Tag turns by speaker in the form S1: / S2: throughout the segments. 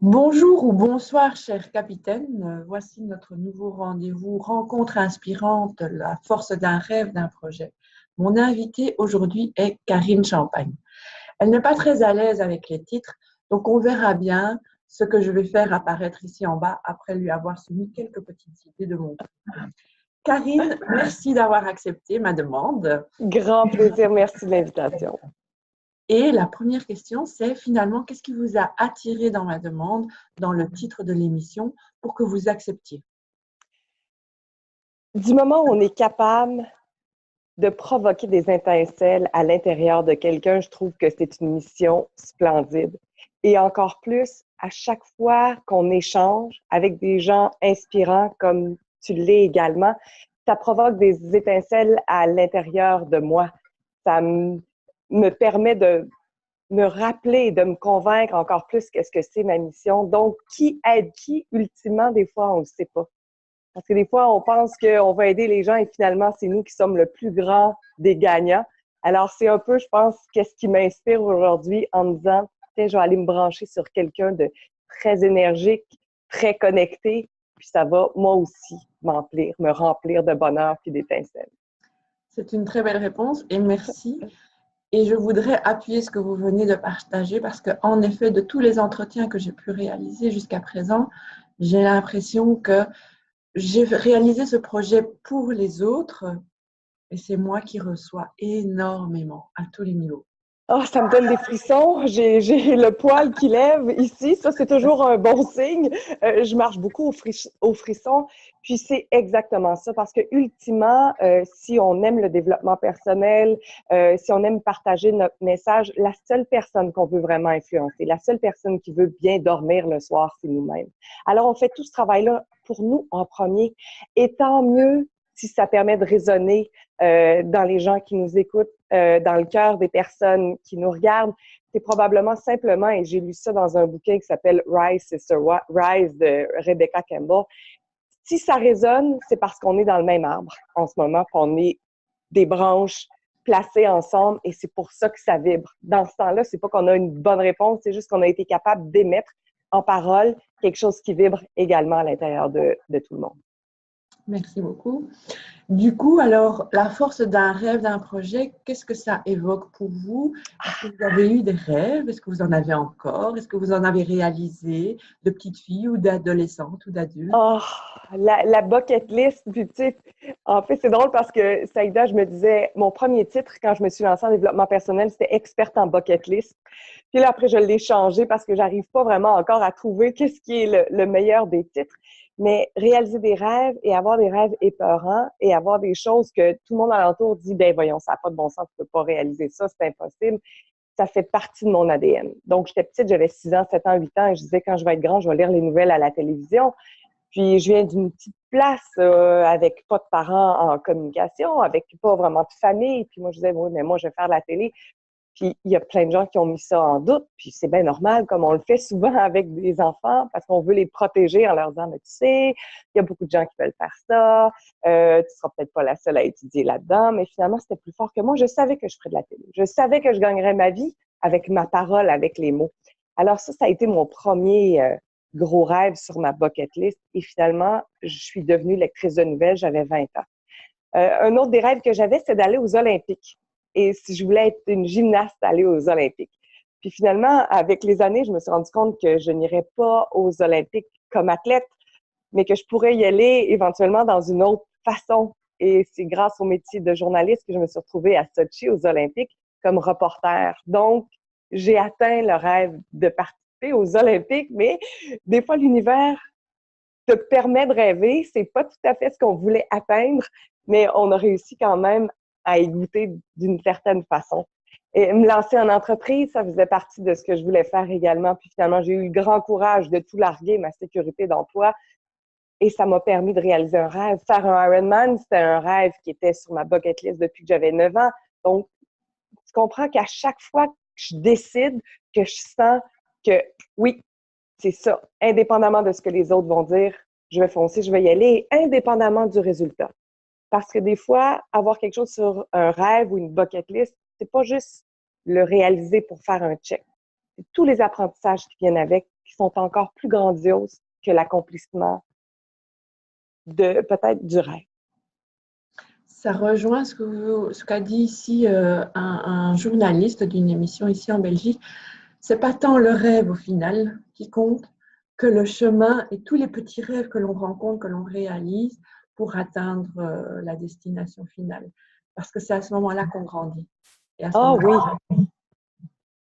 S1: Bonjour ou bonsoir, cher capitaine. Voici notre nouveau rendez-vous, rencontre inspirante, la force d'un rêve, d'un projet. Mon invitée aujourd'hui est Karine Champagne. Elle n'est pas très à l'aise avec les titres, donc on verra bien ce que je vais faire apparaître ici en bas après lui avoir soumis quelques petites idées de mon tour. Karine, merci d'avoir accepté ma demande.
S2: Grand plaisir, merci de l'invitation.
S1: Et la première question, c'est finalement, qu'est-ce qui vous a attiré dans ma demande, dans le titre de l'émission, pour que vous acceptiez?
S2: Du moment où on est capable de provoquer des étincelles à l'intérieur de quelqu'un, je trouve que c'est une mission splendide. Et encore plus, à chaque fois qu'on échange avec des gens inspirants comme tu l'es également, ça provoque des étincelles à l'intérieur de moi. Ça me permet de me rappeler, de me convaincre encore plus qu'est-ce que c'est ma mission. Donc, qui aide qui, ultimement, des fois, on ne le sait pas. Parce que des fois, on pense qu'on va aider les gens et finalement, c'est nous qui sommes le plus grand des gagnants. Alors, c'est un peu, je pense, qu'est-ce qui m'inspire aujourd'hui en me disant, tiens, je vais aller me brancher sur quelqu'un de très énergique, très connecté, puis ça va, moi aussi, me remplir de bonheur puis d'étincelles.
S1: C'est une très belle réponse et merci. Et je voudrais appuyer ce que vous venez de partager parce qu'en effet, de tous les entretiens que j'ai pu réaliser jusqu'à présent, j'ai l'impression que j'ai réalisé ce projet pour les autres et c'est moi qui reçois énormément à tous les niveaux.
S2: Oh, ça me donne des frissons. J'ai le poil qui lève ici. Ça, c'est toujours un bon signe. Je marche beaucoup au frisson. Puis c'est exactement ça. Parce que ultimement, si on aime le développement personnel, si on aime partager notre message, la seule personne qu'on veut vraiment influencer, la seule personne qui veut bien dormir le soir, c'est nous-mêmes. Alors, on fait tout ce travail-là pour nous en premier. Et tant mieux si ça permet de résonner dans les gens qui nous écoutent, dans le cœur des personnes qui nous regardent. C'est probablement simplement, et j'ai lu ça dans un bouquin qui s'appelle Rise, Sister Rise de Rebecca Campbell. Si ça résonne, c'est parce qu'on est dans le même arbre en ce moment, qu'on est des branches placées ensemble et c'est pour ça que ça vibre. Dans ce temps-là, c'est pas qu'on a une bonne réponse, c'est juste qu'on a été capable d'émettre en parole quelque chose qui vibre également à l'intérieur de tout le monde.
S1: Merci beaucoup. Du coup, alors, la force d'un rêve, d'un projet, qu'est-ce que ça évoque pour vous? Est-ce que vous avez eu des rêves? Est-ce que vous en avez encore? Est-ce que vous en avez réalisé de petite fille ou d'adolescente ou d'adulte?
S2: Oh, la bucket list, puis tu sais, en fait, c'est drôle parce que, Saïda, je me disais, mon premier titre, quand je me suis lancée en développement personnel, c'était experte en bucket list. Puis là, après, je l'ai changé parce que j'arrive pas vraiment encore à trouver qu'est-ce qui est le meilleur des titres. Mais réaliser des rêves et avoir des rêves épeurants et avoir des choses que tout le monde alentour dit, ben voyons, ça n'a pas de bon sens, tu peux pas réaliser ça, c'est impossible. Ça fait partie de mon ADN. Donc, j'étais petite, j'avais 6 ans, 7 ans, 8 ans, et je disais, quand je vais être grande, je vais lire les nouvelles à la télévision. Puis, je viens d'une petite place avec pas de parents en communication, avec pas vraiment de famille. Puis, moi, je disais, oui, mais moi, je vais faire la télé. Puis, il y a plein de gens qui ont mis ça en doute. Puis, c'est bien normal, comme on le fait souvent avec des enfants, parce qu'on veut les protéger en leur disant, mais tu sais, il y a beaucoup de gens qui veulent faire ça. Tu seras peut-être pas la seule à étudier là-dedans. Mais finalement, c'était plus fort que moi. Je savais que je ferais de la télé. Je savais que je gagnerais ma vie avec ma parole, avec les mots. Alors ça a été mon premier gros rêve sur ma bucket list. Et finalement, je suis devenue lectrice de nouvelles, j'avais 20 ans. Un autre des rêves que j'avais, c'est d'aller aux Olympiques. Et si je voulais être une gymnaste, aller aux Olympiques. Puis finalement, avec les années, je me suis rendu compte que je n'irais pas aux Olympiques comme athlète, mais que je pourrais y aller éventuellement dans une autre façon. Et c'est grâce au métier de journaliste que je me suis retrouvée à Sochi aux Olympiques comme reporter. Donc, j'ai atteint le rêve de participer aux Olympiques, mais des fois, l'univers te permet de rêver. C'est pas tout à fait ce qu'on voulait atteindre, mais on a réussi quand même à y goûter d'une certaine façon. Et me lancer en entreprise, ça faisait partie de ce que je voulais faire également. Puis finalement, j'ai eu le grand courage de tout larguer, ma sécurité d'emploi, et ça m'a permis de réaliser un rêve. Faire un Ironman, c'était un rêve qui était sur ma bucket list depuis que j'avais 9 ans. Donc, tu comprends qu'à chaque fois que je décide, que je sens que oui, c'est ça, indépendamment de ce que les autres vont dire, je vais foncer, je vais y aller, indépendamment du résultat. Parce que des fois, avoir quelque chose sur un rêve ou une bucket list, c'est pas juste le réaliser pour faire un check. C'est tous les apprentissages qui viennent avec qui sont encore plus grandioses que l'accomplissement de peut-être du rêve.
S1: Ça rejoint ce qu'a dit ici un journaliste d'une émission ici en Belgique. C'est pas tant le rêve au final qui compte que le chemin et tous les petits rêves que l'on rencontre, que l'on réalise pour atteindre la destination finale. Parce que c'est à ce moment-là qu'on grandit. Et à ce
S2: Ah oui,
S1: moment-là,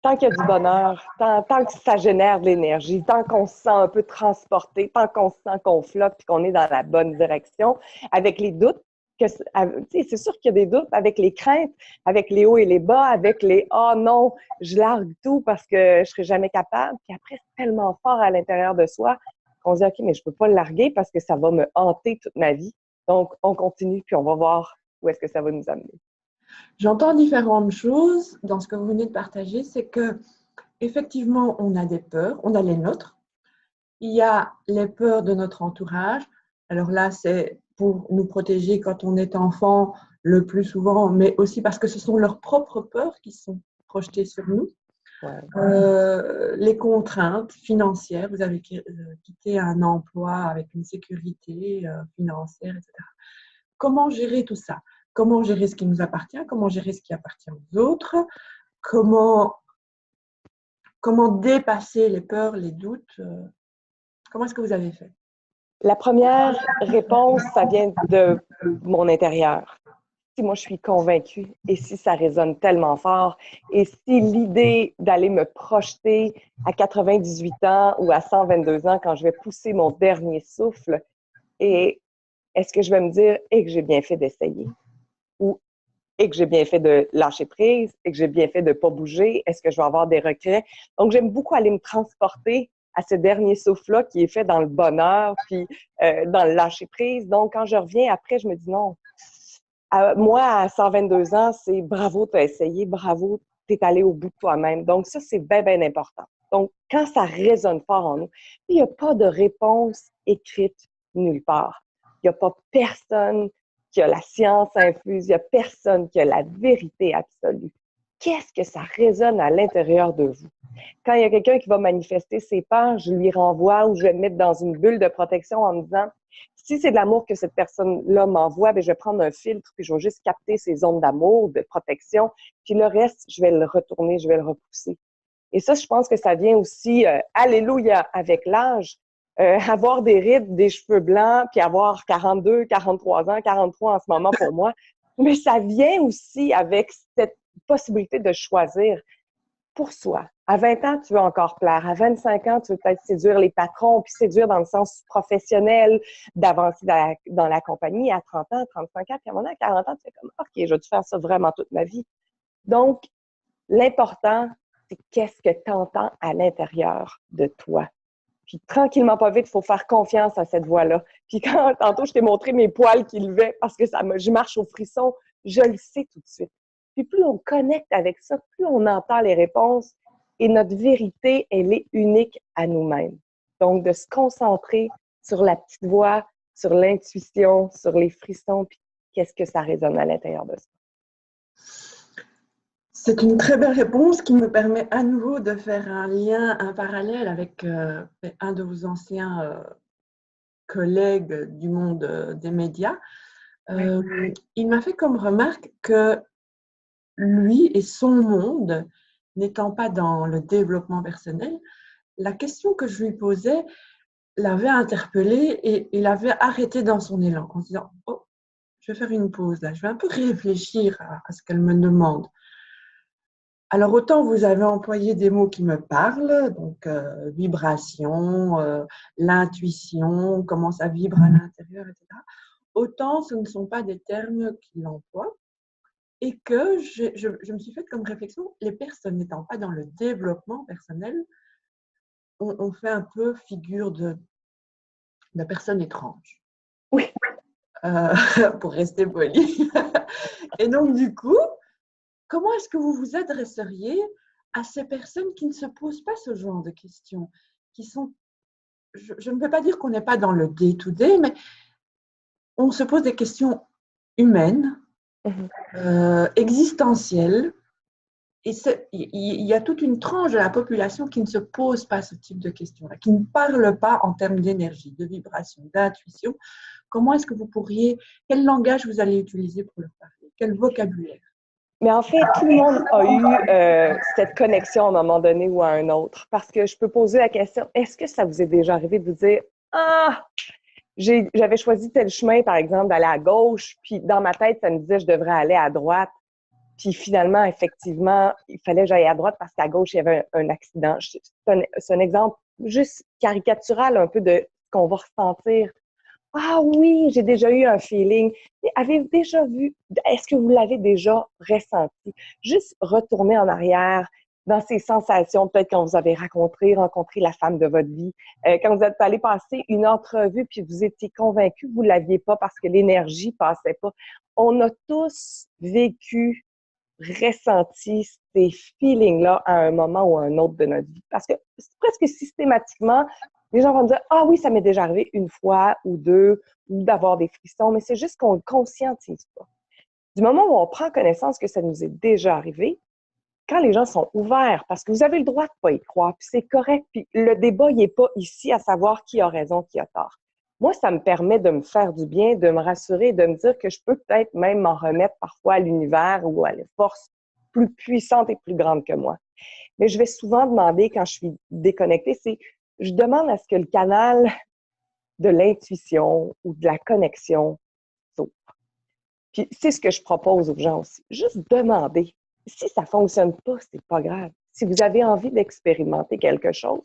S2: tant qu'il y a du bonheur, tant que ça génère de l'énergie, tant qu'on se sent un peu transporté, tant qu'on se sent qu'on flotte et qu'on est dans la bonne direction, avec les doutes, c'est sûr qu'il y a des doutes, avec les craintes, avec les hauts et les bas, avec les « ah non, je largue tout parce que je serai jamais capable ». Puis après, c'est tellement fort à l'intérieur de soi qu'on se dit « OK, mais je peux pas le larguer parce que ça va me hanter toute ma vie ». Donc, on continue puis on va voir où est-ce que ça va nous amener.
S1: j'entends différentes choses dans ce que vous venez de partager. C'est que effectivement, on a des peurs, on a les nôtres. Il y a les peurs de notre entourage. Alors là, c'est pour nous protéger quand on est enfant le plus souvent, mais aussi parce que ce sont leurs propres peurs qui sont projetées sur nous.
S2: Ouais.
S1: Les contraintes financières, vous avez quitté un emploi avec une sécurité financière, etc. Comment gérer tout ça? Comment gérer ce qui nous appartient? Comment gérer ce qui appartient aux autres? Comment dépasser les peurs, les doutes? Comment est-ce que vous avez fait?
S2: La première réponse, ça vient de mon intérieur. Si moi je suis convaincue et si ça résonne tellement fort et si l'idée d'aller me projeter à 98 ans ou à 122 ans quand je vais pousser mon dernier souffle, et est-ce que je vais me dire et que j'ai bien fait d'essayer ou et que j'ai bien fait de lâcher prise et que j'ai bien fait de ne pas bouger, est-ce que je vais avoir des regrets? Donc j'aime beaucoup aller me transporter à ce dernier souffle-là qui est fait dans le bonheur puis dans le lâcher prise. Donc quand je reviens après, je me dis non, moi, à 122 ans, c'est bravo, tu as essayé, bravo, tu es allé au bout de toi-même. Donc, ça, c'est bien, bien important. Donc, quand ça résonne fort en nous, il n'y a pas de réponse écrite nulle part. Il n'y a pas personne qui a la science infuse, il n'y a personne qui a la vérité absolue. Qu'est-ce que ça résonne à l'intérieur de vous? Quand il y a quelqu'un qui va manifester ses peurs, je lui renvoie ou je vais me mettre dans une bulle de protection en me disant si c'est de l'amour que cette personne-là m'envoie, bien, je vais prendre un filtre puis je vais juste capter ces ondes d'amour, de protection, puis le reste, je vais le retourner, je vais le repousser. Et ça, je pense que ça vient aussi, alléluia, avec l'âge. Avoir des rides, des cheveux blancs, puis avoir 42, 43 ans, 43 en ce moment pour moi, mais ça vient aussi avec cette possibilité de choisir pour soi. À 20 ans, tu veux encore plaire. À 25 ans, tu veux peut-être séduire les patrons, puis séduire dans le sens professionnel, d'avancer dans la compagnie. À 30 ans, 35 ans, puis à un moment, à 40 ans, tu fais comme, OK, je vais faire ça vraiment toute ma vie. Donc, l'important, c'est qu'est-ce que tu entends à l'intérieur de toi. Puis tranquillement, pas vite, il faut faire confiance à cette voix-là. Puis quand, tantôt, je t'ai montré mes poils qui levaient parce que je marche au frisson, je le sais tout de suite. Puis plus on connecte avec ça, plus on entend les réponses et notre vérité, elle est unique à nous-mêmes. Donc, de se concentrer sur la petite voix, sur l'intuition, sur les frissons, puis qu'est-ce que ça résonne à l'intérieur de ça.
S1: C'est une très belle réponse qui me permet à nouveau de faire un lien, un parallèle avec un de vos anciens collègues du monde des médias. Il m'a fait comme remarque que lui et son monde, n'étant pas dans le développement personnel, la question que je lui posais l'avait interpellé et il avait arrêté dans son élan en se disant « Oh, je vais faire une pause là, je vais un peu réfléchir à ce qu'elle me demande ». Alors, autant vous avez employé des mots qui me parlent, donc vibration, l'intuition, comment ça vibre à l'intérieur, etc. Autant ce ne sont pas des termes qu'il emploie et que je me suis faite comme réflexion, les personnes n'étant pas dans le développement personnel, on fait un peu figure de personnes étranges.
S2: Oui.
S1: Pour rester poli. Et donc, du coup, comment est-ce que vous vous adresseriez à ces personnes qui ne se posent pas ce genre de questions, qui sont, je ne veux pas dire qu'on n'est pas dans le day-to-day, mais on se pose des questions humaines, existentielles, il y a toute une tranche de la population qui ne se pose pas ce type de questions-là, qui ne parle pas en termes d'énergie, de vibration, d'intuition. Comment est-ce que vous pourriez, quel langage vous allez utiliser pour le parler? Quel vocabulaire?
S2: Mais en fait, tout le monde a eu cette connexion à un moment donné ou à un autre. Parce que je peux poser la question, est-ce que ça vous est déjà arrivé de vous dire, ah, j'avais choisi tel chemin, par exemple, d'aller à gauche, puis dans ma tête, ça me disait, je devrais aller à droite. Puis finalement, effectivement, il fallait que j'aille à droite parce qu'à gauche, il y avait un accident. C'est un exemple juste caricatural un peu de ce qu'on va ressentir. Ah oui, j'ai déjà eu un feeling. Avez-vous déjà vu, est-ce que vous l'avez déjà ressenti? Juste retourner en arrière dans ces sensations, peut-être quand vous avez rencontré la femme de votre vie, quand vous êtes allé passer une entrevue puis vous étiez convaincu que vous ne l'aviez pas parce que l'énergie passait pas. On a tous vécu, ressenti ces feelings-là à un moment ou à un autre de notre vie. Parce que presque systématiquement, les gens vont me dire « Ah oui, ça m'est déjà arrivé une fois ou deux, ou d'avoir des frissons », mais c'est juste qu'on ne le conscientise pas. Du moment où on prend connaissance que ça nous est déjà arrivé, quand les gens sont ouverts, parce que vous avez le droit de ne pas y croire, puis c'est correct, puis le débat, il n'est pas ici à savoir qui a raison, qui a tort. Moi, ça me permet de me faire du bien, de me rassurer, de me dire que je peux peut-être même m'en remettre parfois à l'univers ou à la force plus puissante et plus grande que moi. Mais je vais souvent demander, quand je suis déconnectée, je demande à ce que le canal de l'intuition ou de la connexion s'ouvre. Puis c'est ce que je propose aux gens aussi. Juste demander. Si ça ne fonctionne pas, c'est pas grave. Si vous avez envie d'expérimenter quelque chose,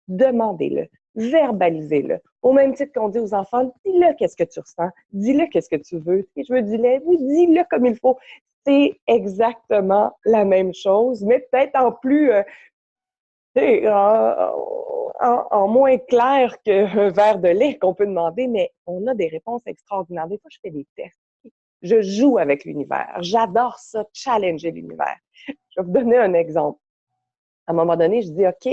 S2: demandez-le, verbalisez-le. Au même titre qu'on dit aux enfants, dis-le qu'est-ce que tu ressens, dis-le qu'est-ce que tu veux. Si je veux dis-le, oui, dis-le comme il faut. C'est exactement la même chose, mais peut-être en plus, en moins clair qu'un verre de lait qu'on peut demander, mais on a des réponses extraordinaires. Des fois, je fais des tests. Je joue avec l'univers. J'adore ça, challenger l'univers. Je vais vous donner un exemple. À un moment donné, je dis, OK,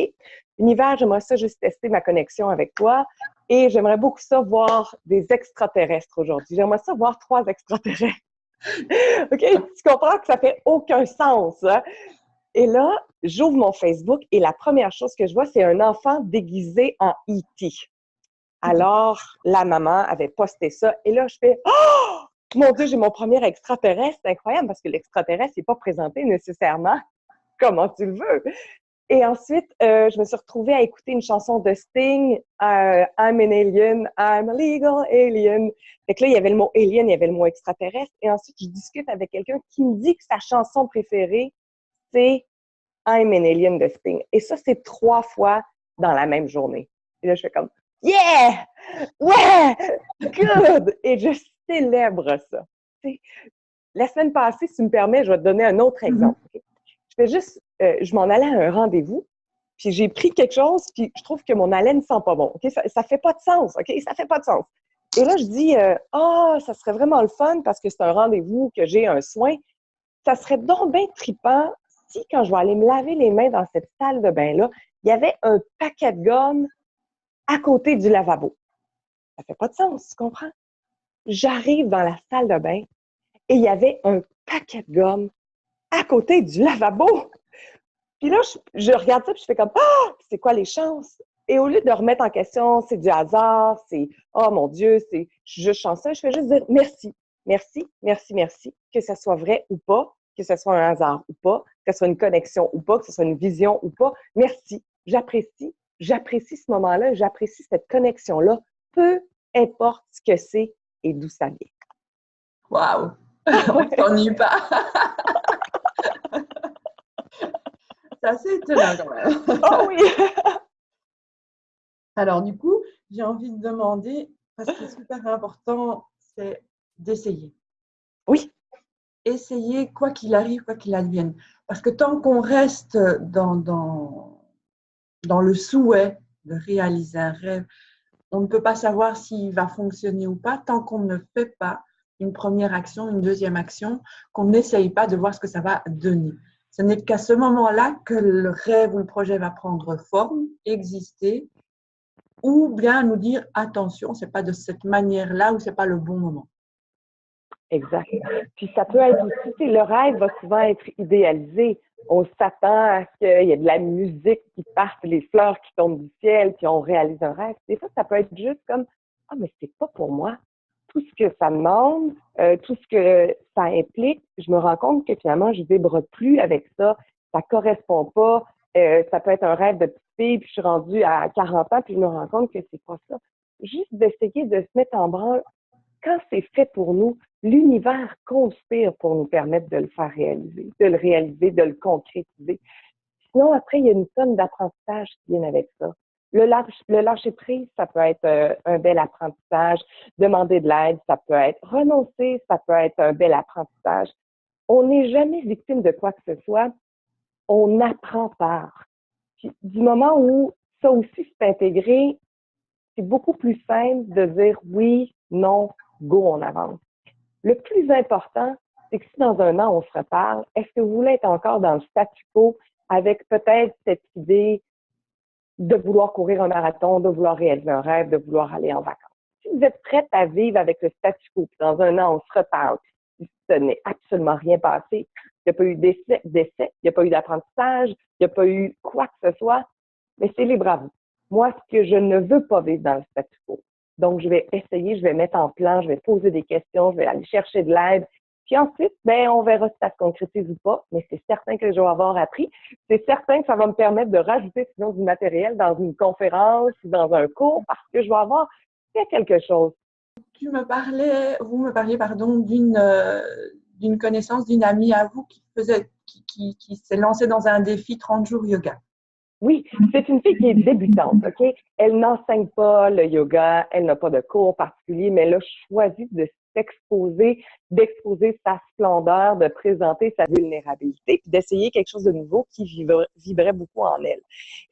S2: univers, j'aimerais ça juste tester ma connexion avec toi et j'aimerais beaucoup ça voir des extraterrestres aujourd'hui. J'aimerais ça voir 3 extraterrestres. OK? Tu comprends que ça fait aucun sens, hein? Et là, j'ouvre mon Facebook et la première chose que je vois, c'est un enfant déguisé en E.T. Alors, la maman avait posté ça et là, je fais « Oh! Mon Dieu, j'ai mon premier extraterrestre! » C'est incroyable parce que l'extraterrestre n'est pas présenté nécessairement comment tu le veux. Et ensuite, je me suis retrouvée à écouter une chanson de Sting, I'm an alien, I'm a legal alien. Fait que là, il y avait le mot alien, il y avait le mot extraterrestre. Et ensuite, je discute avec quelqu'un qui me dit que sa chanson préférée, c'est I'm an alien de Sting. Et ça, c'est 3 fois dans la même journée. Et là, je fais comme, yeah! Ouais! Good! Et je célèbre ça. T'sais, la semaine passée, si tu me permets, je vais te donner un autre exemple. Okay? Je m'en allais à un rendez-vous, puis j'ai pris quelque chose, puis je trouve que mon haleine sent pas bon. Okay? Ça fait pas de sens. OK? Ça fait pas de sens. Et là, je dis, ça serait vraiment le fun parce que c'est un rendez-vous, que j'ai un soin. Ça serait donc bien trippant si, quand je vais aller me laver les mains dans cette salle de bain-là, il y avait un paquet de gomme à côté du lavabo. Ça fait pas de sens, tu comprends? J'arrive dans la salle de bain et il y avait un paquet de gomme à côté du lavabo. Puis là, je regarde ça et je fais comme « Ah! C'est quoi les chances? » Et au lieu de remettre en question, c'est du hasard, c'est « Oh mon Dieu, je suis juste chanceuse », je fais juste dire « Merci, merci, merci, merci », que ce soit vrai ou pas, que ce soit un hasard ou pas, que ce soit une connexion ou pas, que ce soit une vision ou pas. Merci, j'apprécie ce moment-là, j'apprécie cette connexion-là, peu importe ce que c'est et d'où ça vient.
S1: Waouh! On ne s'ennuie pas. C'est assez étonnant quand même.
S2: Oh oui!
S1: Alors du coup, j'ai envie de demander, parce que c'est super important, c'est d'essayer.
S2: Oui.
S1: Essayer quoi qu'il arrive, quoi qu'il advienne. Parce que tant qu'on reste dans le souhait de réaliser un rêve, on ne peut pas savoir s'il va fonctionner ou pas tant qu'on ne fait pas une première action, une deuxième action, qu'on n'essaye pas de voir ce que ça va donner. Ce n'est qu'à ce moment-là que le rêve ou le projet va prendre forme, exister, ou bien nous dire attention, ce n'est pas de cette manière-là ou ce n'est pas le bon moment.
S2: Exact. Puis ça peut être aussi, le rêve va souvent être idéalisé. On s'attend à ce qu'il y ait de la musique qui parte, les fleurs qui tombent du ciel, puis on réalise un rêve. Des fois, ça peut être juste comme « Ah, mais c'est pas pour moi. » Tout ce que ça demande, tout ce que ça implique, je me rends compte que finalement, je vibre plus avec ça. Ça correspond pas. Ça peut être un rêve de petite fille, puis je suis rendue à 40 ans, puis je me rends compte que c'est pas ça. Juste d'essayer de se mettre en branle. Quand c'est fait pour nous, l'univers conspire pour nous permettre de le faire réaliser, de le réaliser, de le concrétiser. Sinon, après, il y a une tonne d'apprentissages qui viennent avec ça. Le lâcher prise, ça peut être un bel apprentissage. Demander de l'aide, ça peut être renoncer, ça peut être un bel apprentissage. On n'est jamais victime de quoi que ce soit. On apprend par. Puis, du moment où ça aussi s'est intégré, c'est beaucoup plus simple de dire oui, non, go, on avance. Le plus important, c'est que si dans un an, on se reparle, est-ce que vous voulez être encore dans le statu quo avec peut-être cette idée de vouloir courir un marathon, de vouloir réaliser un rêve, de vouloir aller en vacances? Si vous êtes prête à vivre avec le statu quo, puis dans un an, on se reparle, si ce n'est absolument rien passé, il n'y a pas eu d'essai, il n'y a pas eu d'apprentissage, il n'y a pas eu quoi que ce soit, mais c'est libre à vous. Moi, ce que je ne veux pas vivre dans le statu quo. Donc, je vais essayer, je vais mettre en plan, je vais poser des questions, je vais aller chercher de l'aide. Puis ensuite, ben, on verra si ça se concrétise ou pas, mais c'est certain que je vais avoir appris. C'est certain que ça va me permettre de rajouter sinon du matériel dans une conférence ou dans un cours parce que je vais avoir fait quelque chose.
S1: Vous me parliez, pardon, d'une connaissance d'une amie à vous qui s'est lancée dans un défi 30 jours yoga.
S2: Oui, c'est une fille qui est débutante, OK? Elle n'enseigne pas le yoga, elle n'a pas de cours particulier, mais elle a choisi de s'exposer, d'exposer sa splendeur, de présenter sa vulnérabilité, puis d'essayer quelque chose de nouveau qui vibrait beaucoup en elle.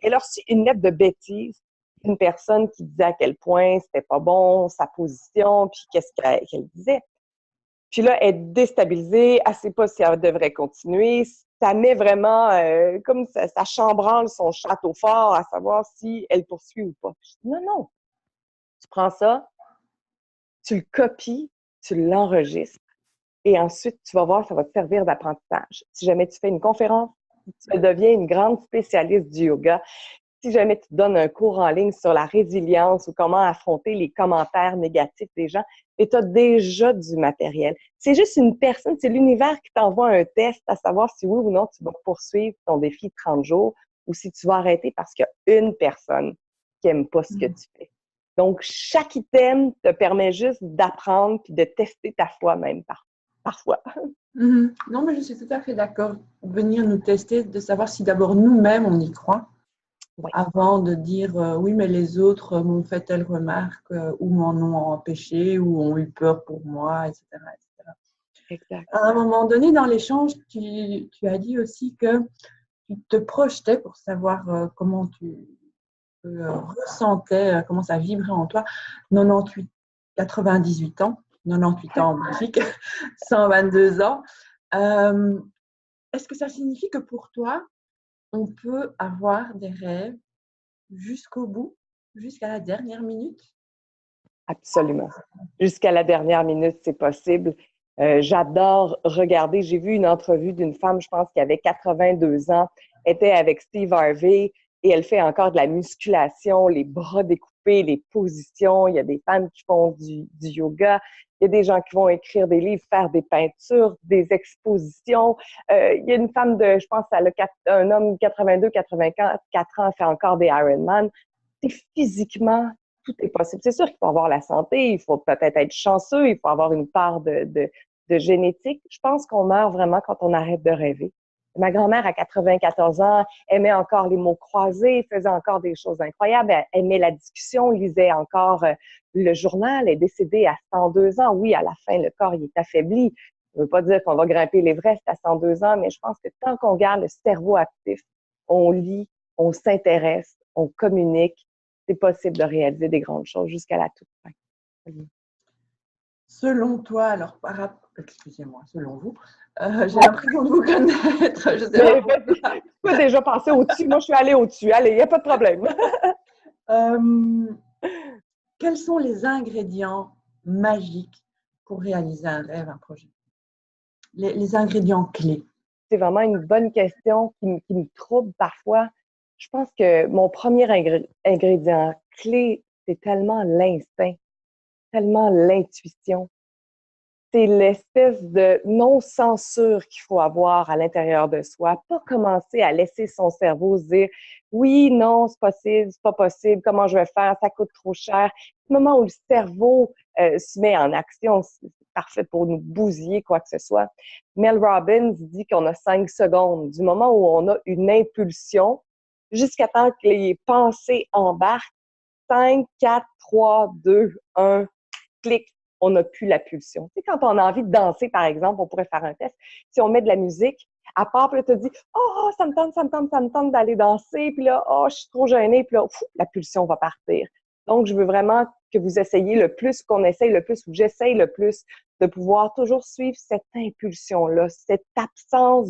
S2: Elle a reçu une lettre de bêtise d'une personne qui disait à quel point c'était pas bon, sa position, puis qu'est-ce qu'elle disait. Puis là, elle est déstabilisée, elle ne sait pas si elle devrait continuer. Ça met vraiment, comme ça chambranle son château fort à savoir si elle poursuit ou pas. Je dis, non, non, tu prends ça, tu le copies, tu l'enregistres et ensuite, tu vas voir, ça va te servir d'apprentissage. Si jamais tu fais une conférence, tu deviens une grande spécialiste du yoga. Si jamais tu donnes un cours en ligne sur la résilience ou comment affronter les commentaires négatifs des gens, et tu as déjà du matériel. C'est juste une personne, c'est l'univers qui t'envoie un test à savoir si oui ou non tu vas poursuivre ton défi de 30 jours ou si tu vas arrêter parce qu'il y a une personne qui n'aime pas ce que tu fais. Donc, chaque item te permet juste d'apprendre puis de tester ta foi même parfois.
S1: Non, mais je suis tout à fait d'accord. Venir nous tester, de savoir si d'abord nous-mêmes on y croit.
S2: Oui.
S1: Avant de dire oui, mais les autres m'ont fait telle remarque ou m'en ont empêché ou ont eu peur pour moi, etc. etc.
S2: Exact.
S1: À un moment donné, dans l'échange, tu as dit aussi que tu te projetais pour savoir comment tu ressentais, comment ça vibrait en toi. 98, 98 ans, 98 ans en Belgique, 122 ans. Est-ce que ça signifie que pour toi, on peut avoir des rêves jusqu'au bout, jusqu'à la dernière minute?
S2: Absolument. Jusqu'à la dernière minute, c'est possible. J'adore regarder. J'ai vu une entrevue d'une femme, je pense, qui avait 82 ans, était avec Steve Harvey et elle fait encore de la musculation, les bras découpés, les positions. Il y a des femmes qui font du yoga. Il y a des gens qui vont écrire des livres, faire des peintures, des expositions. Il y a une femme je pense, un homme 82, 84 ans, fait encore des Ironman. C'est physiquement tout est possible. C'est sûr qu'il faut avoir la santé, il faut peut-être être chanceux, il faut avoir une part de génétique. Je pense qu'on meurt vraiment quand on arrête de rêver. Ma grand-mère, à 94 ans, aimait encore les mots croisés, faisait encore des choses incroyables, elle aimait la discussion, lisait encore le journal, elle est décédée à 102 ans. Oui, à la fin, le corps il est affaibli. Ça ne veut pas dire qu'on va grimper l'Everest à 102 ans, mais je pense que tant qu'on garde le cerveau actif, on lit, on s'intéresse, on communique, c'est possible de réaliser des grandes choses jusqu'à la toute fin.
S1: Selon toi, alors, excusez-moi, selon vous, j'ai l'impression de vous connaître. Je sais pas pourquoi.
S2: Tu peux déjà passer au-dessus. Moi, je suis allée au-dessus. Allez, il n'y a pas de problème.
S1: Quels sont les ingrédients magiques pour réaliser un rêve, un projet? Les ingrédients clés.
S2: c'est vraiment une bonne question qui me trouble parfois. Je pense que mon premier ingrédient clé, c'est tellement l'instinct, tellement l'intuition. C'est l'espèce de non-censure qu'il faut avoir à l'intérieur de soi. Pas commencer à laisser son cerveau se dire oui, non, c'est possible, c'est pas possible, comment je vais faire, ça coûte trop cher. Le moment où le cerveau se met en action, c'est parfait pour nous bousiller quoi que ce soit. Mel Robbins dit qu'on a 5 secondes du moment où on a une impulsion jusqu'à temps que les pensées embarquent. 5, 4, 3, 2, 1, clic, on n'a plus la pulsion. Tu sais, quand on a envie de danser, par exemple, on pourrait faire un test. Si on met de la musique, à part, puis là, tu te dis « Oh, ça me tente, ça me tente, ça me tente d'aller danser. » Puis là, « Oh, je suis trop gênée. » Puis là, la pulsion va partir. Donc, je veux vraiment que vous essayiez le plus, qu'on essaye le plus, ou j'essaye le plus, de pouvoir toujours suivre cette impulsion-là, cette absence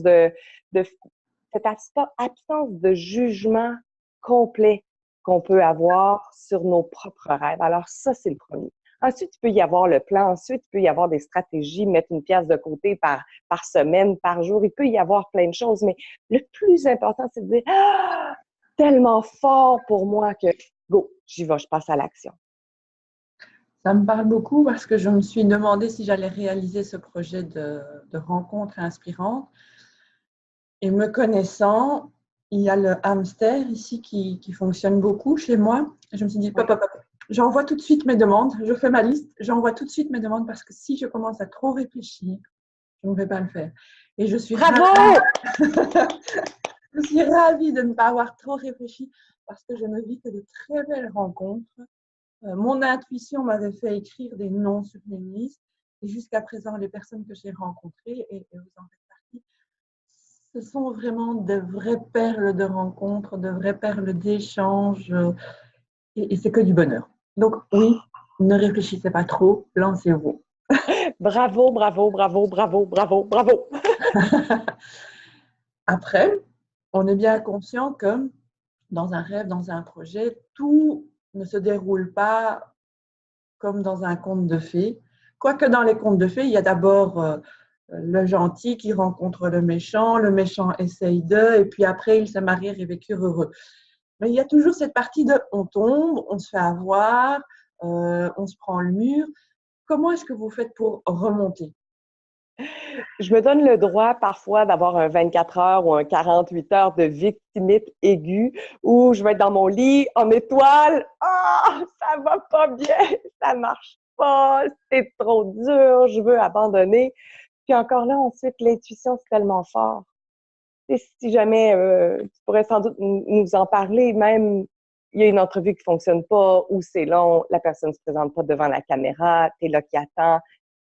S2: cette absence de jugement complet qu'on peut avoir sur nos propres rêves. Alors ça, c'est le premier. Ensuite, il peut y avoir le plan. Ensuite, il peut y avoir des stratégies, mettre une pièce de côté par semaine, par jour. Il peut y avoir plein de choses, mais le plus important, c'est de dire ah, tellement fort pour moi que go, j'y vais, je passe à l'action.
S1: Ça me parle beaucoup parce que je me suis demandé si j'allais réaliser ce projet de rencontre inspirante. Et me connaissant, il y a le hamster ici qui fonctionne beaucoup chez moi. Je me suis dit,
S2: Oui.
S1: j'envoie tout de suite mes demandes, je fais ma liste, j'envoie tout de suite mes demandes parce que si je commence à trop réfléchir, je ne vais pas le faire. Et je suis
S2: Bravo!
S1: je suis ravie de ne pas avoir trop réfléchi parce que je ne vis que de très belles rencontres. Mon intuition m'avait fait écrire des noms sur une liste et jusqu'à présent, les personnes que j'ai rencontrées, et vous en faites partie, ce sont vraiment de vraies perles de rencontres, de vraies perles d'échanges et c'est que du bonheur. Donc oui, ne réfléchissez pas trop, lancez-vous.
S2: Bravo, bravo, bravo, bravo, bravo, bravo.
S1: Après, on est bien conscient que dans un rêve, dans un projet, tout ne se déroule pas comme dans un conte de fées. Quoique dans les contes de fées, il y a d'abord le gentil qui rencontre le méchant essaye d'eux, et puis après, ils se marièrent et vécurent heureux. Mais il y a toujours cette partie de on tombe, on se fait avoir, on se prend le mur. Comment est-ce que vous faites pour remonter?
S2: Je me donne le droit parfois d'avoir un 24 heures ou un 48 heures de victimite aiguë où je vais être dans mon lit en étoile. Ah, ça va pas bien, ça marche pas, c'est trop dur, je veux abandonner. Puis encore là, ensuite, l'intuition, c'est tellement fort. Et si jamais, tu pourrais sans doute nous en parler, même il y a une entrevue qui fonctionne pas ou c'est long, la personne se présente pas devant la caméra, t'es là qui attend,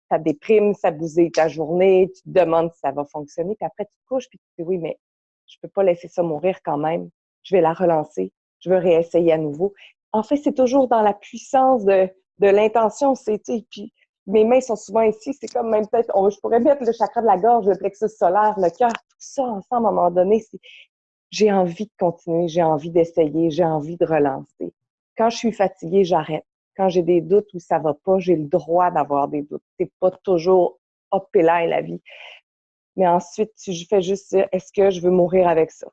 S2: ça déprime, ça bousille ta journée, tu te demandes si ça va fonctionner, puis après tu te couches puis tu te dis oui, mais je peux pas laisser ça mourir quand même, je vais la relancer, je veux réessayer à nouveau. En fait, c'est toujours dans la puissance de l'intention, puis mes mains sont souvent ici, c'est comme même peut-être, je pourrais mettre le chakra de la gorge, le plexus solaire, le cœur, tout ça ensemble à un moment donné, j'ai envie de continuer, j'ai envie d'essayer, j'ai envie de relancer. Quand je suis fatiguée, j'arrête. Quand j'ai des doutes ou ça va pas, j'ai le droit d'avoir des doutes. C'est pas toujours hop et là la vie. Mais ensuite, je fais juste dire, est-ce que je veux mourir avec ça?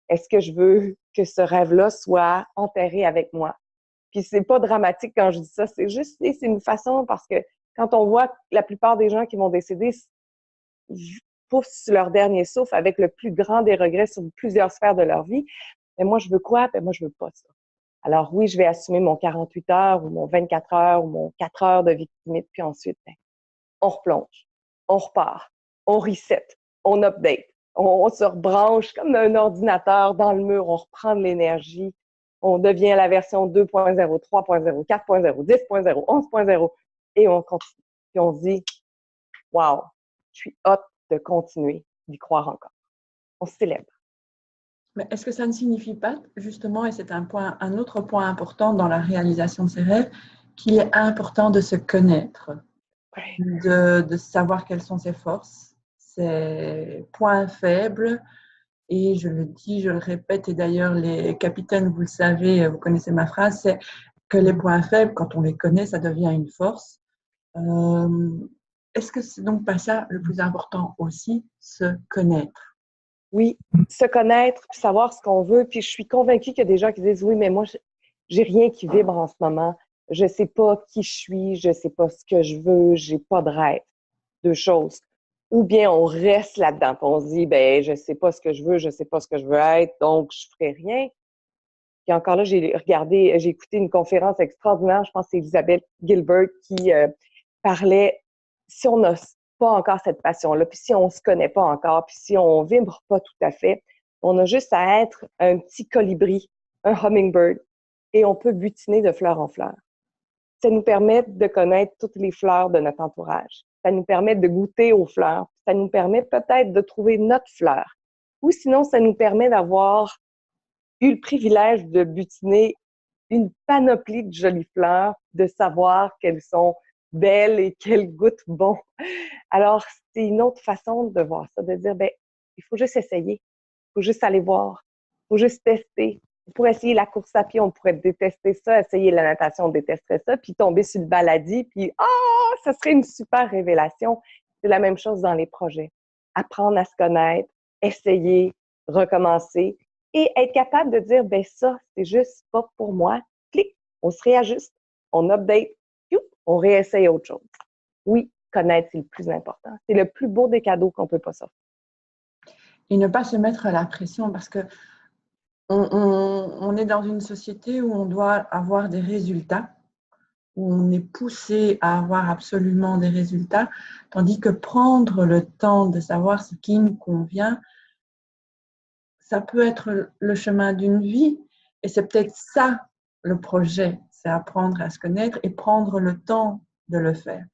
S2: Est-ce que je veux que ce rêve-là soit enterré avec moi? Puis c'est pas dramatique quand je dis ça, c'est juste, c'est une façon parce que quand on voit la plupart des gens qui vont décéder poussent leur dernier souffle avec le plus grand des regrets sur plusieurs sphères de leur vie, mais moi je veux quoi? Ben moi je veux pas ça. Alors oui, je vais assumer mon 48 heures ou mon 24 heures ou mon 4 heures de victimite, puis ensuite, ben, on replonge, on repart, on reset, on update, on se rebranche comme un ordinateur dans le mur, on reprend de l'énergie, on devient la version 2.0, 3.0, 4.0, 10.0, 11.0 et on continue. Puis on se dit, wow, je suis hâte de continuer d'y croire encore. On se célèbre.
S1: Mais est-ce que ça ne signifie pas, justement, et c'est un autre point important dans la réalisation de ces rêves, qu'il est important de se connaître, de savoir quelles sont ses forces, ses points faibles, et je le dis, je le répète, et d'ailleurs les capitaines, vous le savez, vous connaissez ma phrase, c'est que les points faibles, quand on les connaît, ça devient une force. Est-ce que c'est donc pas ça le plus important aussi, se connaître?
S2: Oui, se connaître, puis savoir ce qu'on veut. Puis je suis convaincue qu'il y a des gens qui disent, oui, mais moi, j'ai rien qui vibre en ce moment. Je sais pas qui je suis, je sais pas ce que je veux, j'ai pas de rêve. Deux choses. Ou bien on reste là-dedans, puis on se dit, ben, je sais pas ce que je veux, je sais pas ce que je veux être, donc je ferai rien. Puis encore là, j'ai écouté une conférence extraordinaire, je pense que c'est Elisabeth Gilbert qui parlait, si on n'a pas encore cette passion-là, puis si on se connaît pas encore, puis si on vibre pas tout à fait, on a juste à être un petit colibri, un hummingbird, et on peut butiner de fleur en fleur. Ça nous permet de connaître toutes les fleurs de notre entourage. Ça nous permet de goûter aux fleurs. Ça nous permet peut-être de trouver notre fleur. Ou sinon, ça nous permet d'avoir eu le privilège de butiner une panoplie de jolies fleurs, de savoir qu'elles sont belles et qu'elles goûtent bon. Alors, c'est une autre façon de voir ça, de dire, ben, il faut juste essayer, il faut juste aller voir, il faut juste tester. Pour essayer la course à pied, on pourrait détester ça, essayer la natation, on détesterait ça, puis tomber sur le baladie, puis ça serait une super révélation. C'est la même chose dans les projets. Apprendre à se connaître, essayer, recommencer et être capable de dire, ben ça, c'est juste pas pour moi. Clic, on se réajuste, on update, on réessaye autre chose. Oui, connaître, c'est le plus important. C'est le plus beau des cadeaux qu'on peut pas s'offrir.
S1: Et ne pas se mettre la pression parce que on est dans une société où on doit avoir des résultats, où on est poussé à avoir absolument des résultats, tandis que prendre le temps de savoir ce qui nous convient, ça peut être le chemin d'une vie. Et c'est peut-être ça le projet, c'est apprendre à se connaître et prendre le temps de le faire.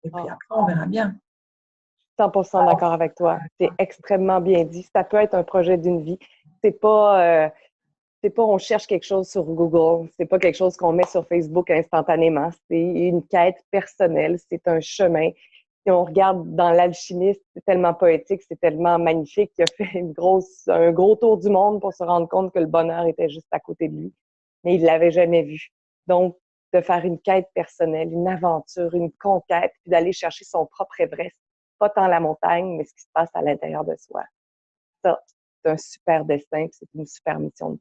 S1: Et puis après, on verra bien.
S2: 100% d'accord avec toi. C'est extrêmement bien dit. Ça peut être un projet d'une vie. C'est pas on cherche quelque chose sur Google. C'est pas quelque chose qu'on met sur Facebook instantanément. C'est une quête personnelle. C'est un chemin. Si on regarde dans l'alchimiste, c'est tellement poétique, c'est tellement magnifique qu'il a fait un gros tour du monde pour se rendre compte que le bonheur était juste à côté de lui. Mais il l'avait jamais vu. Donc, de faire une quête personnelle, une aventure, une conquête, puis d'aller chercher son propre Everest. Pas tant la montagne, mais ce qui se passe à l'intérieur de soi. Ça, c'est un super destin, puis c'est une super mission.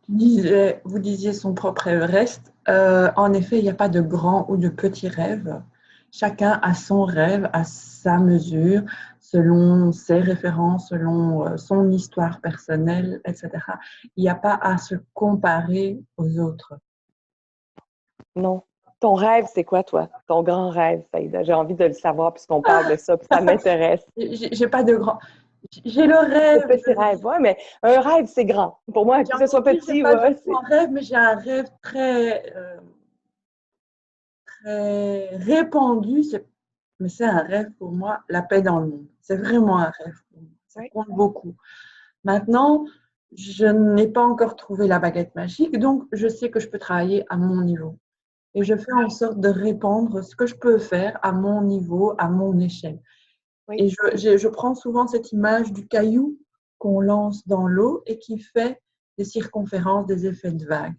S1: Vous disiez son propre Everest. En effet, il n'y a pas de grand ou de petit rêve. Chacun a son rêve à sa mesure, selon ses références, selon son histoire personnelle, etc. Il n'y a pas à se comparer aux autres.
S2: Non. Ton rêve, c'est quoi, toi? Ton grand rêve, Saïda? J'ai envie de le savoir puisqu'on parle de ça, puis ça m'intéresse.
S1: J'ai pas de grand. J'ai le rêve.
S2: Le petit rêve, oui, mais un rêve, c'est grand. Pour moi, que ce soit petit,
S1: ouais, c'est un rêve, mais j'ai un rêve très répandu, mais c'est un rêve pour moi, la paix dans le monde. C'est vraiment un rêve pour moi. Ça compte beaucoup. Maintenant, je n'ai pas encore trouvé la baguette magique, donc je sais que je peux travailler à mon niveau. Et je fais en sorte de répandre ce que je peux faire à mon niveau, à mon échelle.
S2: Oui.
S1: Et je prends souvent cette image du caillou qu'on lance dans l'eau et qui fait des circonférences, des effets de vague.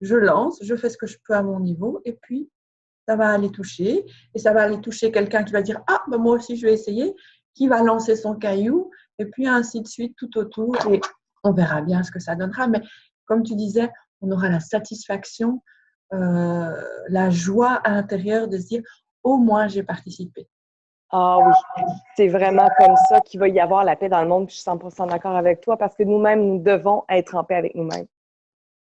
S1: Je lance, je fais ce que je peux à mon niveau et puis ça va aller toucher, et ça va aller toucher quelqu'un qui va dire « Ah, ben moi aussi, je vais essayer », qui va lancer son caillou, et puis ainsi de suite, tout autour, et on verra bien ce que ça donnera. Mais comme tu disais, on aura la satisfaction, la joie à l'intérieur de se dire « Au moins, j'ai participé ».
S2: Ah oui, c'est vraiment comme ça qu'il va y avoir la paix dans le monde, puis je suis 100% d'accord avec toi, parce que nous-mêmes, nous devons être en paix avec nous-mêmes.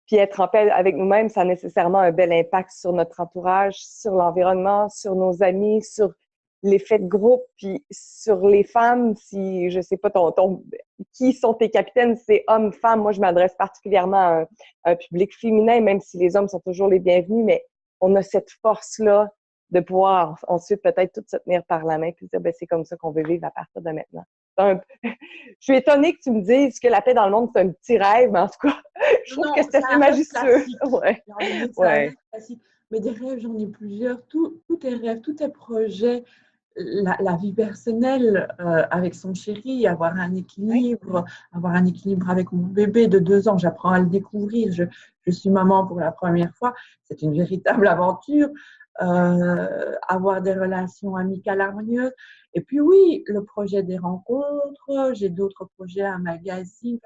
S2: Puis être en paix avec nous-mêmes, ça a nécessairement un bel impact sur notre entourage, sur l'environnement, sur nos amis, sur l'effet de groupe, puis sur les femmes. Si, je sais pas, qui sont tes capitaines, c'est hommes, femmes. Moi, je m'adresse particulièrement à un public féminin, même si les hommes sont toujours les bienvenus, mais on a cette force-là de pouvoir ensuite peut-être tout se tenir par la main puis dire, ben, c'est comme ça qu'on veut vivre à partir de maintenant. Je suis étonnée que tu me dises que la paix dans le monde, c'est un petit rêve, mais en tout cas, je trouve que c'est assez majestueux.
S1: Ouais. Ouais. Mais des rêves, j'en ai plusieurs. Tous tes rêves, tous tes projets, la vie personnelle avec son chéri, avoir un équilibre avec mon bébé de 2 ans. J'apprends à le découvrir. Je suis maman pour la première fois. C'est une véritable aventure. avoir des relations amicales harmonieuses. Et puis oui, le projet des rencontres, j'ai d'autres projets, un magazine.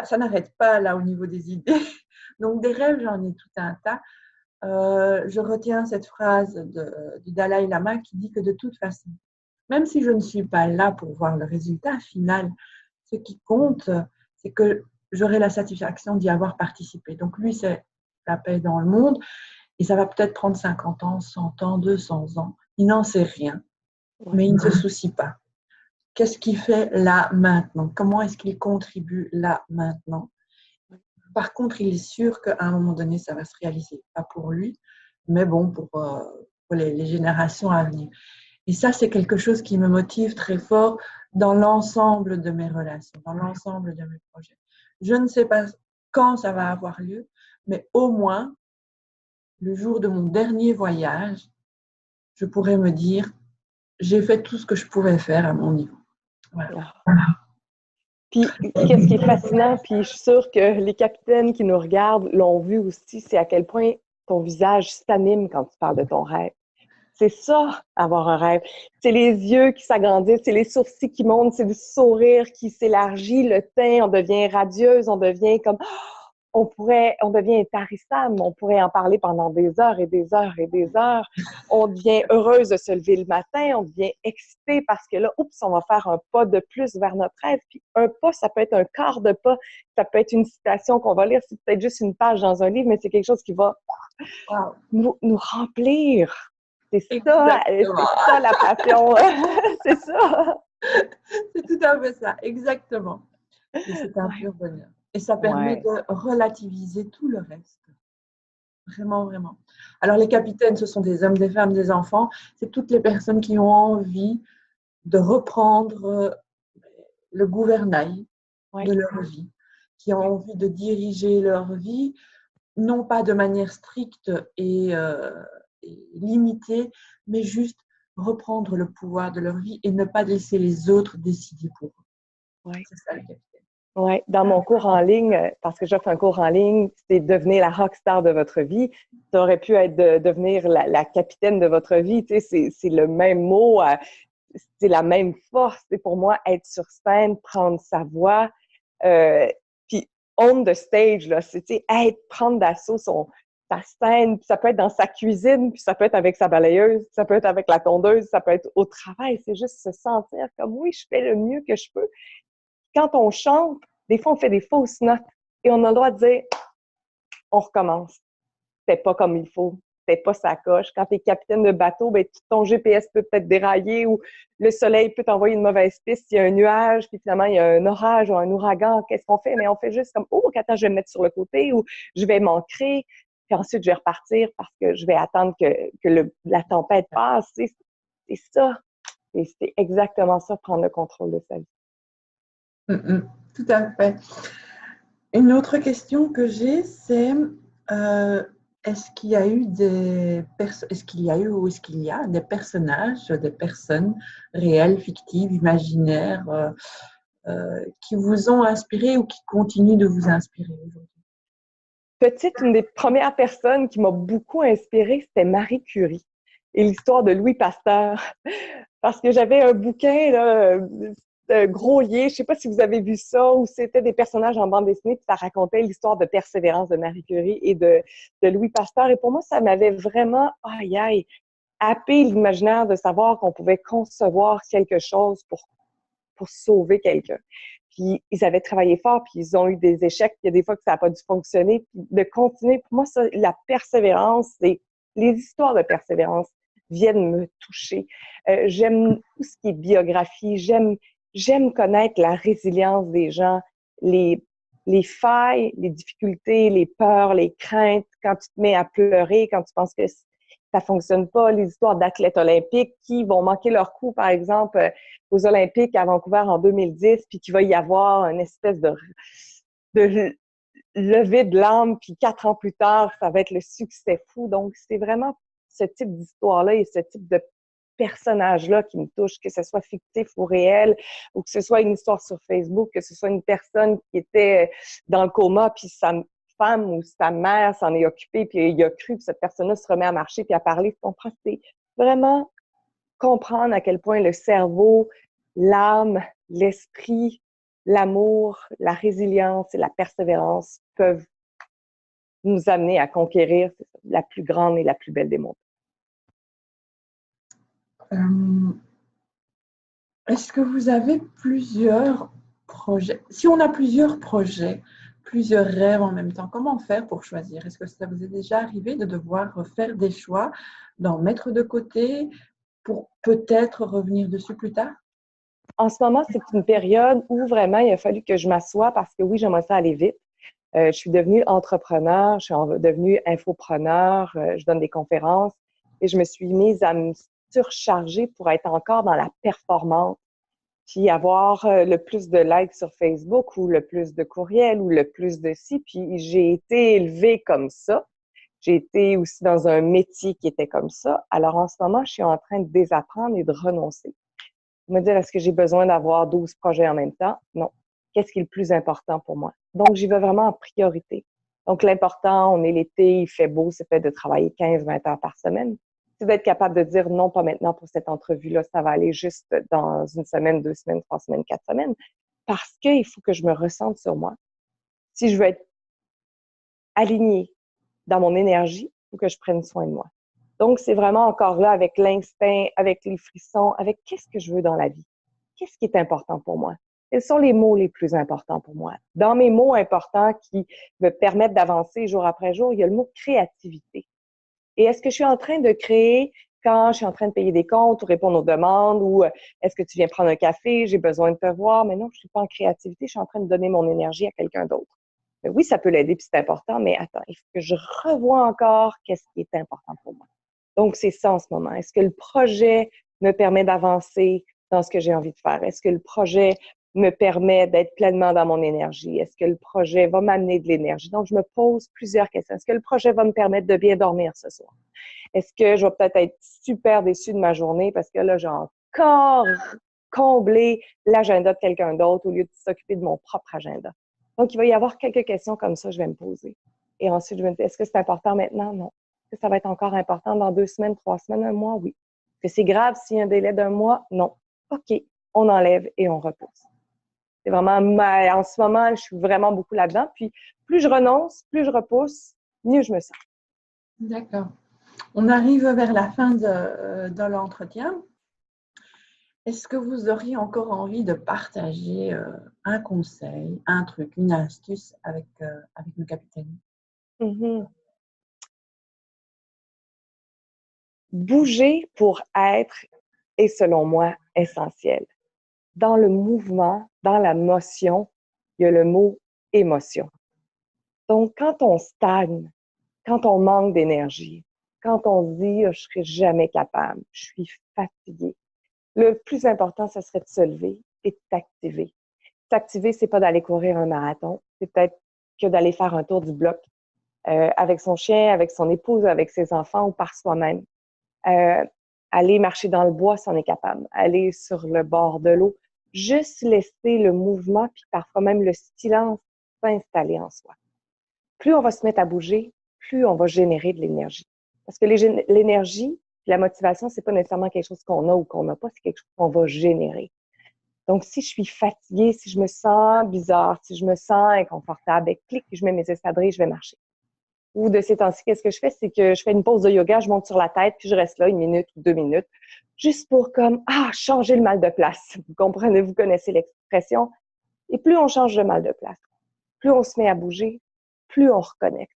S1: Ça n'arrête pas là au niveau des idées. Donc des rêves, j'en ai tout un tas. Je retiens cette phrase du Dalai Lama qui dit que de toute façon, même si je ne suis pas là pour voir le résultat final, ce qui compte, c'est que j'aurai la satisfaction d'y avoir participé. Donc lui, c'est la paix dans le monde. Et ça va peut-être prendre 50 ans, 100 ans, 200 ans. Il n'en sait rien, mais il ne se soucie pas. Qu'est-ce qu'il fait là, maintenant? Comment est-ce qu'il contribue là, maintenant? Par contre, il est sûr qu'à un moment donné, ça va se réaliser. Pas pour lui, mais bon, pour les générations à venir. Et ça, c'est quelque chose qui me motive très fort dans l'ensemble de mes relations, dans l'ensemble de mes projets. Je ne sais pas quand ça va avoir lieu, mais au moins, le jour de mon dernier voyage, je pourrais me dire, j'ai fait tout ce que je pouvais faire à mon niveau. Voilà.
S2: Puis, qu'est-ce qui est fascinant, puis je suis sûre que les capitaines qui nous regardent l'ont vu aussi, c'est à quel point ton visage s'anime quand tu parles de ton rêve. C'est ça, avoir un rêve. C'est les yeux qui s'agrandissent, c'est les sourcils qui montent, c'est le sourire qui s'élargit, le teint, on devient radieuse, on devient comme... on devient intarissable, on pourrait en parler pendant des heures et des heures et des heures. On devient heureuse de se lever le matin, on devient excité parce que là, oups, on va faire un pas de plus vers notre rêve. Puis un pas, ça peut être un quart de pas, ça peut être une citation qu'on va lire, c'est peut-être juste une page dans un livre, mais c'est quelque chose qui va nous remplir. C'est ça la passion. C'est ça.
S1: C'est tout à fait ça, exactement. Et c'est un pur bonheur. Et ça permet de relativiser tout le reste. Vraiment, vraiment. Alors, les capitaines, ce sont des hommes, des femmes, des enfants. C'est toutes les personnes qui ont envie de reprendre le gouvernail de leur vie, qui ont envie de diriger leur vie, non pas de manière stricte et limitée, mais juste reprendre le pouvoir de leur vie et ne pas laisser les autres décider pour eux. C'est ça, le capitaine.
S2: Oui, dans mon cours en ligne, parce que j'offre un cours en ligne, c'est devenir la rockstar de votre vie. Ça aurait pu être de devenir la capitaine de votre vie. Tu sais, c'est le même mot, c'est la même force. C'est pour moi, être sur scène, prendre sa voix, puis on the stage, là, c'est prendre d'assaut sa scène. Puis ça peut être dans sa cuisine, puis ça peut être avec sa balayeuse, ça peut être avec la tondeuse, ça peut être au travail. C'est juste se sentir comme, oui, je fais le mieux que je peux. Quand on chante, des fois, on fait des fausses notes et on a le droit de dire on recommence. C'était pas comme il faut. C'était pas sa coche. Quand tu es capitaine de bateau, ben, ton GPS peut peut-être dérailler ou le soleil peut t'envoyer une mauvaise piste. Il y a un nuage, puis finalement, il y a un orage ou un ouragan. Qu'est-ce qu'on fait? Mais on fait juste comme oh, attends, je vais me mettre sur le côté ou je vais m'ancrer. Puis ensuite, je vais repartir parce que je vais attendre que la tempête passe. C'est ça. Et c'est exactement ça, prendre le contrôle de sa vie.
S1: Tout à fait. Une autre question que j'ai, c'est est-ce qu'il y a eu ou est-ce qu'il y a des personnages, des personnes réelles, fictives, imaginaires, qui vous ont inspiré ou qui continuent de vous inspirer aujourd'hui?
S2: Petite, une des premières personnes qui m'a beaucoup inspirée, c'était Marie Curie et l'histoire de Louis Pasteur. Parce que j'avais un bouquin, là, Groslier, je ne sais pas si vous avez vu ça, où c'était des personnages en bande dessinée, puis ça racontait l'histoire de persévérance de Marie Curie et de Louis Pasteur. Et pour moi, ça m'avait vraiment, happé l'imaginaire de savoir qu'on pouvait concevoir quelque chose pour sauver quelqu'un. Puis ils avaient travaillé fort, puis ils ont eu des échecs, puis il y a des fois que ça n'a pas dû fonctionner. Puis de continuer, pour moi, ça, la persévérance, les histoires de persévérance viennent me toucher. J'aime tout ce qui est biographie, j'aime connaître la résilience des gens, les failles, les difficultés, les peurs, les craintes, quand tu te mets à pleurer, quand tu penses que ça fonctionne pas, les histoires d'athlètes olympiques qui vont manquer leur coup, par exemple, aux Olympiques à Vancouver en 2010, puis qu'il va y avoir une espèce de levée de l'âme, puis 4 ans plus tard, ça va être le succès fou. Donc, c'est vraiment ce type d'histoire-là et ce type de personnage-là qui me touche, que ce soit fictif ou réel, ou que ce soit une histoire sur Facebook, que ce soit une personne qui était dans le coma, puis ça femme ou sa mère s'en est occupée, puis il a cru, puis cette personne-là se remet à marcher puis à parler. Tu comprends? C'est vraiment comprendre à quel point le cerveau, l'âme, l'esprit, l'amour, la résilience et la persévérance peuvent nous amener à conquérir la plus grande et la plus belle des mondes.
S1: Est-ce que vous avez plusieurs projets? Si on a plusieurs projets, plusieurs rêves en même temps, comment faire pour choisir? Est-ce que ça vous est déjà arrivé de devoir faire des choix, d'en mettre de côté pour peut-être revenir dessus plus tard?
S2: En ce moment, c'est une période où vraiment il a fallu que je m'assoie parce que oui, j'aimerais ça aller vite. Je suis devenue entrepreneur, je suis devenue infopreneur, je donne des conférences et je me suis mise à me surcharger pour être encore dans la performance, puis avoir le plus de likes sur Facebook ou le plus de courriels ou le plus de ci. Puis j'ai été élevée comme ça. J'ai été aussi dans un métier qui était comme ça. Alors en ce moment, je suis en train de désapprendre et de renoncer. Me dire, est-ce que j'ai besoin d'avoir 12 projets en même temps? Non. Qu'est-ce qui est le plus important pour moi? Donc, j'y vais vraiment en priorité. Donc, l'important, on est l'été, il fait beau, c'est peut-être de travailler 15-20 heures par semaine. C'est d'être capable de dire non, pas maintenant pour cette entrevue-là, ça va aller juste dans une semaine, 2 semaines, 3 semaines, 4 semaines, parce qu'il faut que je me ressente sur moi. Si je veux être alignée dans mon énergie, il faut que je prenne soin de moi. Donc, c'est vraiment encore là avec l'instinct, avec les frissons, avec qu'est-ce que je veux dans la vie? Qu'est-ce qui est important pour moi? Quels sont les mots les plus importants pour moi? Dans mes mots importants qui me permettent d'avancer jour après jour, il y a le mot créativité. Et est-ce que je suis en train de créer quand je suis en train de payer des comptes ou répondre aux demandes ou est-ce que tu viens prendre un café, j'ai besoin de te voir, mais non, je suis pas en créativité, je suis en train de donner mon énergie à quelqu'un d'autre. Mais oui, ça peut l'aider puis c'est important, mais attends, il faut que je revoie encore qu'est-ce qui est important pour moi. Donc, c'est ça en ce moment. Est-ce que le projet me permet d'avancer dans ce que j'ai envie de faire? Est-ce que le projet me permet d'être pleinement dans mon énergie? Est-ce que le projet va m'amener de l'énergie? Donc, je me pose plusieurs questions. Est-ce que le projet va me permettre de bien dormir ce soir? Est-ce que je vais peut-être être super déçue de ma journée parce que là, j'ai encore comblé l'agenda de quelqu'un d'autre au lieu de s'occuper de mon propre agenda? Donc, il va y avoir quelques questions comme ça, je vais me poser. Et ensuite, je vais me dire, est-ce que c'est important maintenant? Non. Est-ce que ça va être encore important dans 2 semaines, 3 semaines, un mois? Oui. Est-ce que c'est grave s'il y a un délai d'un mois? Non. OK, on enlève et on repousse. C'est vraiment en ce moment, je suis vraiment beaucoup là-dedans. Puis, plus je renonce, plus je repousse, mieux je me sens.
S1: D'accord. On arrive vers la fin de l'entretien. Est-ce que vous auriez encore envie de partager un conseil, un truc, une astuce avec le capitaine?
S2: Mm-hmm. Bouger pour être est, selon moi, essentiel. Dans le mouvement, dans la motion, il y a le mot émotion. Donc, quand on stagne, quand on manque d'énergie, quand on se dit je serai jamais capable, je suis fatiguée, le plus important, ce serait de se lever et de t'activer. S'activer, c'est pas d'aller courir un marathon, c'est peut-être que d'aller faire un tour du bloc avec son chien, avec son épouse, avec ses enfants ou par soi-même. Aller marcher dans le bois si on est capable, aller sur le bord de l'eau, juste laisser le mouvement puis parfois même le silence s'installer en soi. Plus on va se mettre à bouger, plus on va générer de l'énergie. Parce que l'énergie, la motivation, c'est pas nécessairement quelque chose qu'on a ou qu'on n'a pas, c'est quelque chose qu'on va générer. Donc, si je suis fatiguée, si je me sens bizarre, si je me sens inconfortable, ben, clic, je mets mes espadrilles, je vais marcher. Ou de ces temps-ci, qu'est-ce que je fais? C'est que je fais une pause de yoga, je monte sur la tête, puis je reste là 1 minute ou 2 minutes, juste pour comme, changer le mal de place. Vous comprenez, vous connaissez l'expression. Et plus on change de mal de place, plus on se met à bouger, plus on reconnecte,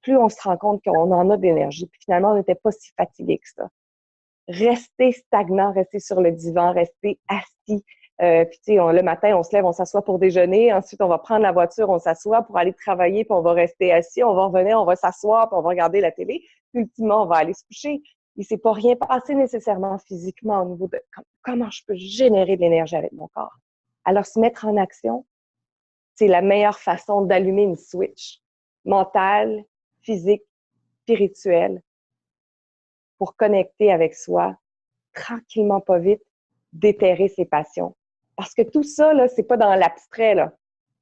S2: plus on se rend compte qu'on en a d'énergie. Puis finalement, on n'était pas si fatigué que ça. Rester stagnant, rester sur le divan, rester assis. Puis tu sais, le matin, on se lève, on s'assoit pour déjeuner. Ensuite, on va prendre la voiture, on s'assoit pour aller travailler, puis on va rester assis. On va revenir, on va s'asseoir, puis on va regarder la télé. Puis ultimement, on va aller se coucher. Il ne s'est pas rien passé nécessairement physiquement au niveau de comment je peux générer de l'énergie avec mon corps. Alors, se mettre en action, c'est la meilleure façon d'allumer une switch mentale, physique, spirituelle pour connecter avec soi, tranquillement, pas vite, déterrer ses passions. Parce que tout ça, là, c'est pas dans l'abstrait, là.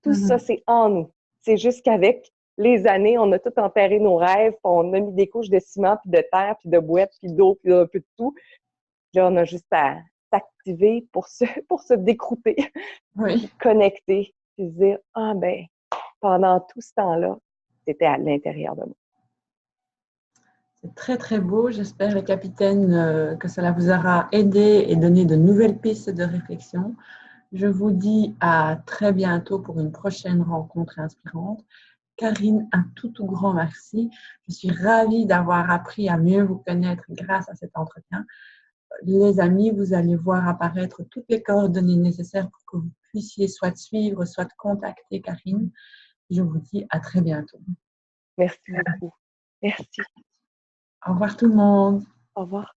S2: Tout ça, c'est en nous. C'est juste qu'avec les années, on a tout enterré nos rêves, puis on a mis des couches de ciment, puis de terre, puis de boîte, puis d'eau, puis un peu de tout. Puis là, on a juste à s'activer pour se décrouter,
S1: Oui,
S2: connecter, puis se dire, ah ben, pendant tout ce temps-là, c'était à l'intérieur de moi.
S1: c'est très très beau. J'espère, le capitaine, que cela vous aura aidé et donné de nouvelles pistes de réflexion. Je vous dis à très bientôt pour une prochaine rencontre inspirante. Karine, un tout grand merci. Je suis ravie d'avoir appris à mieux vous connaître grâce à cet entretien. Les amis, vous allez voir apparaître toutes les coordonnées nécessaires pour que vous puissiez soit suivre, soit contacter Karine. Je vous dis à très bientôt.
S2: Merci beaucoup. Merci.
S1: Au revoir tout le monde.
S2: Au revoir.